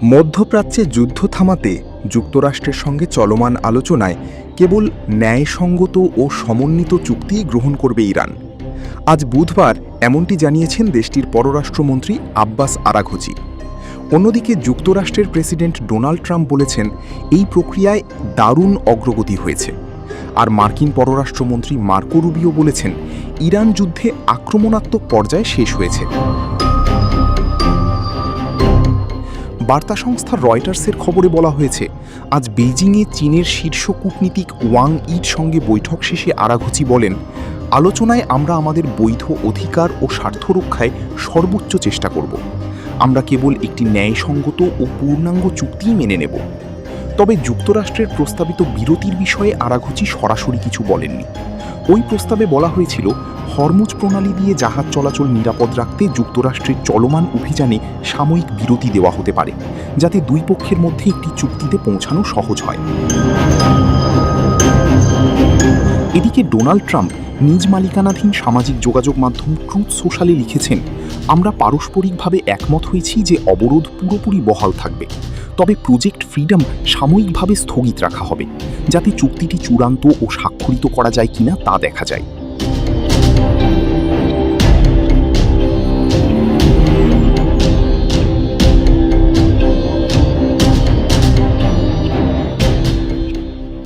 মধ্যপ্রাচ্যে যুদ্ধ থামাতে যুক্তরাষ্ট্রের সঙ্গে চলমান আলোচনায় কেবল ন্যায়সঙ্গত ও সমন্বিত চুক্তিই গ্রহণ করবে ইরান। আজ বুধবার এমনটি জানিয়েছেন দেশটির পররাষ্ট্রমন্ত্রী আব্বাস আরাঘচি। অন্যদিকে যুক্তরাষ্ট্রের প্রেসিডেন্ট ডোনাল্ড ট্রাম্প বলেছেন এই প্রক্রিয়ায় দারুণ অগ্রগতি হয়েছে। আর মার্কিন পররাষ্ট্রমন্ত্রী মার্কো রুবিও বলেছেন ইরান যুদ্ধে আক্রমণাত্মক পর্যায়ে শেষ হয়েছে। বার্তা সংস্থা রয়টার্সের খবরে বলা হয়েছে আজ বেইজিংয়ে চীনের শীর্ষ কূটনীতিক ওয়াং ইর সঙ্গে বৈঠক শেষে আরাঘচি বলেন, আলোচনায় আমরা আমাদের বৈধ অধিকার ও স্বার্থ রক্ষায় সর্বোচ্চ চেষ্টা করব। আমরা কেবল একটি ন্যায়সঙ্গত ও পূর্ণাঙ্গ চুক্তিই মেনে নেব। তবে যুক্তরাষ্ট্রের প্রস্তাবিত বিরতির বিষয়ে আরাঘচি সরাসরি কিছু বলেননি। ওই প্রস্তাবে বলা হয়েছিল হরমুজ প্রণালী দিয়ে জাহাজ চলাচল নিরাপদ রাখতে যুক্তরাষ্ট্রের চলমান অভিযানে সাময়িক বিরতি দেওয়া হতে পারে, যাতে দুই পক্ষের মধ্যে একটি চুক্তিতে পৌঁছানো সহজ হয়। এদিকে ডোনাল্ড ট্রাম্প নিজ মালিকানাধীন সামাজিক যোগাযোগ মাধ্যম ট্রুথ সোশ্যালে লিখেছেন, আমরা পারস্পরিকভাবে একমত হয়েছি যে অবরোধ পুরোপুরি বহাল থাকবে, তবে প্রজেক্ট ফ্রিডম সাময়িকভাবে স্থগিত রাখা হবে, যাতে চুক্তিটি চূড়ান্ত ও স্বাক্ষরিত করা যায় কিনা তা দেখা যায়।